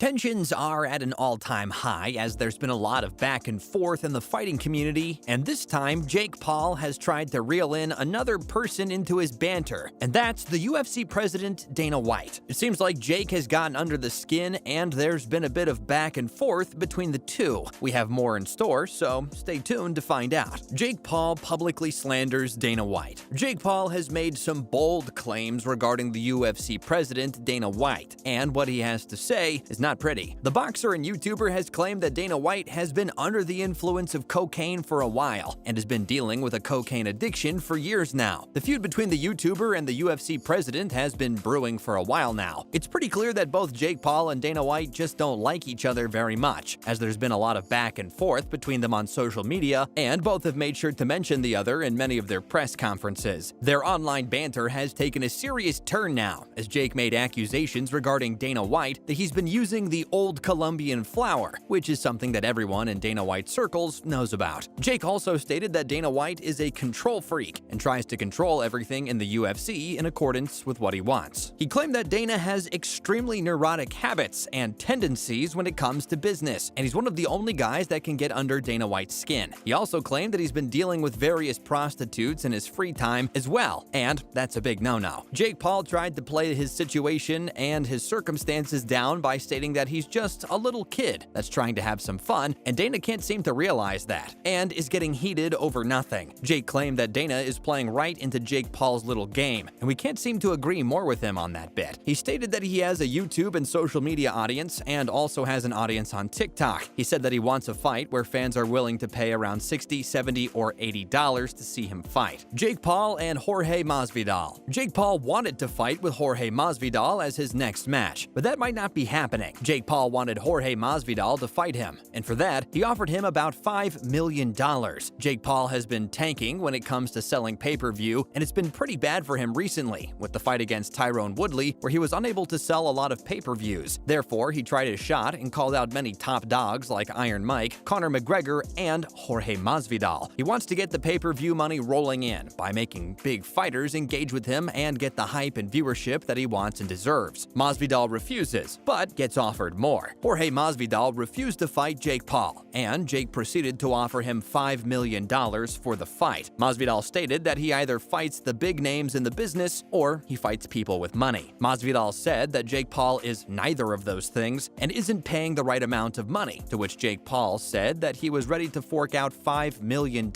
Tensions are at an all-time high as there's been a lot of back and forth in the fighting community, and this time Jake Paul has tried to reel in another person into his banter, and that's the UFC president Dana White. It seems like Jake has gotten under the skin and there's been a bit of back and forth between the two. We have more in store, so stay tuned to find out. Jake Paul publicly slanders Dana White. Jake Paul has made some bold claims regarding the UFC president Dana White, and what he has to say is not pretty. The boxer and YouTuber has claimed that Dana White has been under the influence of cocaine for a while and has been dealing with a cocaine addiction for years now. The feud between the YouTuber and the UFC president has been brewing for a while now. It's pretty clear that both Jake Paul and Dana White just don't like each other very much, as there's been a lot of back and forth between them on social media, and both have made sure to mention the other in many of their press conferences. Their online banter has taken a serious turn now, as Jake made accusations regarding Dana White that he's been using the old Colombian flower, which is something that everyone in Dana White's circles knows about. Jake also stated that Dana White is a control freak and tries to control everything in the UFC in accordance with what he wants. He claimed that Dana has extremely neurotic habits and tendencies when it comes to business, and he's one of the only guys that can get under Dana White's skin. He also claimed that he's been dealing with various prostitutes in his free time as well, and that's a big no-no. Jake Paul tried to play his situation and his circumstances down by stating that he's just a little kid that's trying to have some fun, and Dana can't seem to realize that, and is getting heated over nothing. Jake claimed that Dana is playing right into Jake Paul's little game, and we can't seem to agree more with him on that bit. He stated that he has a YouTube and social media audience, and also has an audience on TikTok. He said that he wants a fight where fans are willing to pay around $60, $70, or $80 to see him fight. Jake Paul and Jorge Masvidal. Jake Paul wanted to fight with Jorge Masvidal as his next match, but that might not be happening. Jake Paul wanted Jorge Masvidal to fight him, and for that, he offered him about $5 million. Jake Paul has been tanking when it comes to selling pay-per-view, and it's been pretty bad for him recently, with the fight against Tyrone Woodley, where he was unable to sell a lot of pay-per-views. Therefore, he tried his shot and called out many top dogs like Iron Mike, Conor McGregor, and Jorge Masvidal. He wants to get the pay-per-view money rolling in by making big fighters engage with him and get the hype and viewership that he wants and deserves. Masvidal refuses, but gets offered more. Jorge Masvidal refused to fight Jake Paul, and Jake proceeded to offer him $5 million for the fight. Masvidal stated that he either fights the big names in the business or he fights people with money. Masvidal said that Jake Paul is neither of those things and isn't paying the right amount of money, to which Jake Paul said that he was ready to fork out $5 million,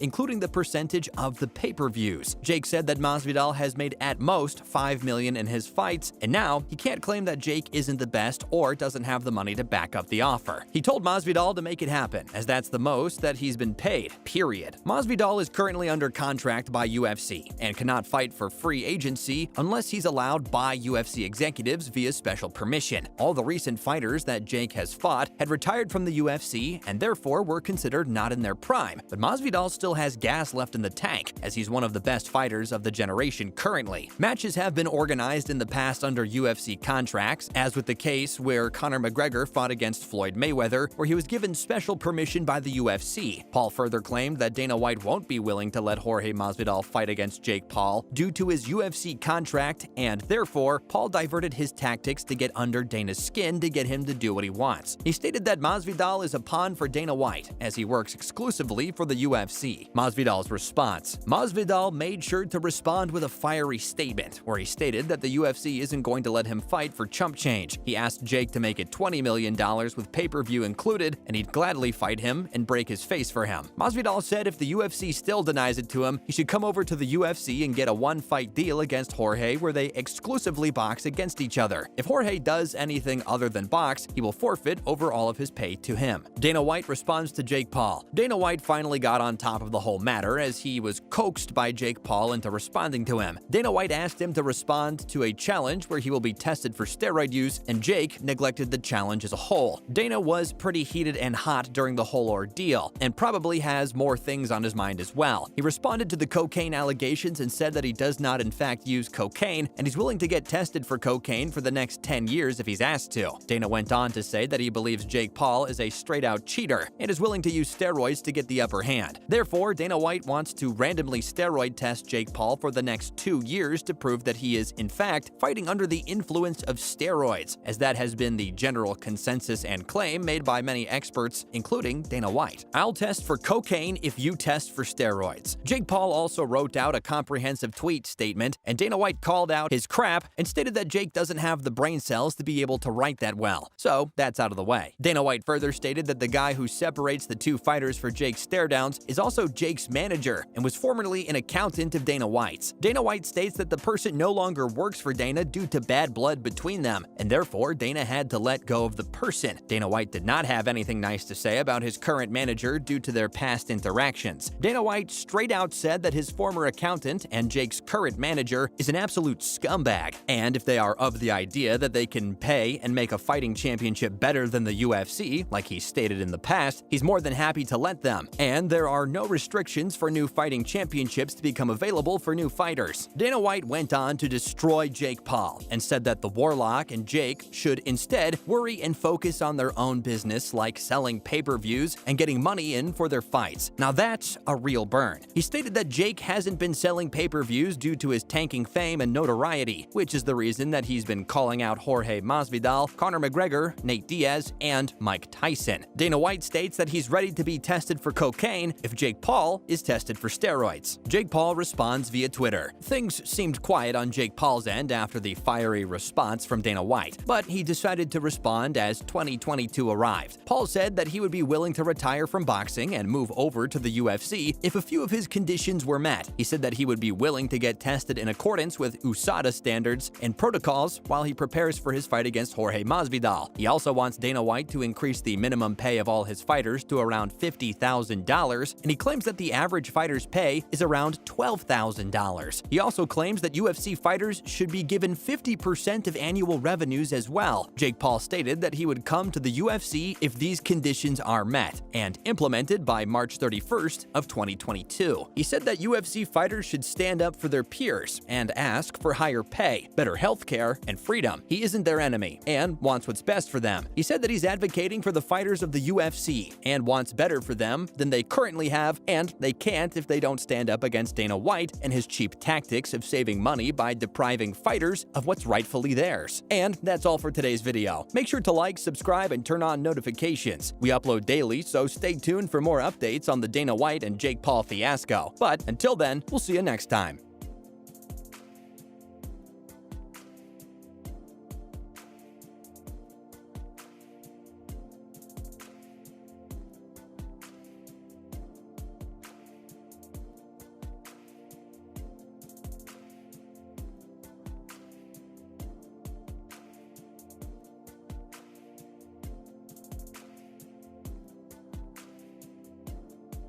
including the percentage of the pay-per-views. Jake said that Masvidal has made at most $5 million in his fights, and now he can't claim that Jake isn't the best or doesn't have the money to back up the offer. He told Masvidal to make it happen, as that's the most that he's been paid, period. Masvidal is currently under contract by UFC and cannot fight for free agency unless he's allowed by UFC executives via special permission. All the recent fighters that Jake has fought had retired from the UFC and therefore were considered not in their prime, but Masvidal still has gas left in the tank, as he's one of the best fighters of the generation currently. Matches have been organized in the past under UFC contracts, as with the case where Conor McGregor fought against Floyd Mayweather, where he was given special permission by the UFC. Paul further claimed that Dana White won't be willing to let Jorge Masvidal fight against Jake Paul due to his UFC contract, and therefore, Paul diverted his tactics to get under Dana's skin to get him to do what he wants. He stated that Masvidal is a pawn for Dana White, as he works exclusively for the UFC. Masvidal's response. Masvidal made sure to respond with a fiery statement, where he stated that the UFC isn't going to let him fight for chump change. He asked Jake to make it $20 million with pay-per-view included, and he'd gladly fight him and break his face for him. Masvidal said if the UFC still denies it to him, he should come over to the UFC and get a one-fight deal against Jorge where they exclusively box against each other. If Jorge does anything other than box, he will forfeit over all of his pay to him. Dana White responds to Jake Paul. Dana White finally got on top of the whole matter as he was coaxed by Jake Paul into responding to him. Dana White asked him to respond to a challenge where he will be tested for steroid use, and Jake neglected the challenge as a whole. Dana was pretty heated and hot during the whole ordeal, and probably has more things on his mind as well. He responded to the cocaine allegations and said that he does not in fact use cocaine, and he's willing to get tested for cocaine for the next 10 years if he's asked to. Dana went on to say that he believes Jake Paul is a straight-out cheater and is willing to use steroids to get the upper hand. Therefore, Dana White wants to randomly steroid test Jake Paul for the next 2 years to prove that he is, in fact, fighting under the influence of steroids, as that has been the general consensus and claim made by many experts, including Dana White. "I'll test for cocaine if you test for steroids." Jake Paul also wrote out a comprehensive tweet statement, and Dana White called out his crap and stated that Jake doesn't have the brain cells to be able to write that well. So that's out of the way. Dana White further stated that the guy who separates the two fighters for Jake's stare-downs is also Jake's manager and was formerly an accountant of Dana White's. Dana White states that the person no longer works for Dana due to bad blood between them, and therefore Dana had to let go of the person. Dana White did not have anything nice to say about his current manager due to their past interactions. Dana White straight out said that his former accountant and Jake's current manager is an absolute scumbag, and if they are of the idea that they can pay and make a fighting championship better than the UFC, like he stated in the past, he's more than happy to let them. And there are no restrictions for new fighting championships to become available for new fighters. Dana White went on to destroy Jake Paul and said that the Warlock and Jake should instead worry and focus on their own business, like selling pay-per-views and getting money in for their fights. Now that's a real burn. He stated that Jake hasn't been selling pay-per-views due to his tanking fame and notoriety, which is the reason that he's been calling out Jorge Masvidal, Conor McGregor, Nate Diaz, and Mike Tyson. Dana White states that he's ready to be tested for cocaine if Jake Paul is tested for steroids. Jake Paul responds via Twitter. Things seemed quiet on Jake Paul's end after the fiery response from Dana White, but he decided to respond as 2022 arrived. Paul said that he would be willing to retire from boxing and move over to the UFC if a few of his conditions were met. He said that he would be willing to get tested in accordance with USADA standards and protocols while he prepares for his fight against Jorge Masvidal. He also wants Dana White to increase the minimum pay of all his fighters to around $50,000, and he claims that the average fighter's pay is around $12,000. He also claims that UFC fighters should be given 50% of annual revenues as well. Jake Paul stated that he would come to the UFC if these conditions are met and implemented by March 31st of 2022. He said that UFC fighters should stand up for their peers and ask for higher pay, better healthcare, and freedom. He isn't their enemy and wants what's best for them. He said that he's advocating for the fighters of the UFC and wants better for them than they currently have, and they can't if they don't stand up against Dana White and his cheap tactics of saving money by depriving fighters of what's rightfully theirs. And that's all for today's video. Make sure to like, subscribe, and turn on notifications. We upload daily, so stay tuned for more updates on the Dana White and Jake Paul fiasco. But until then, we'll see you next time.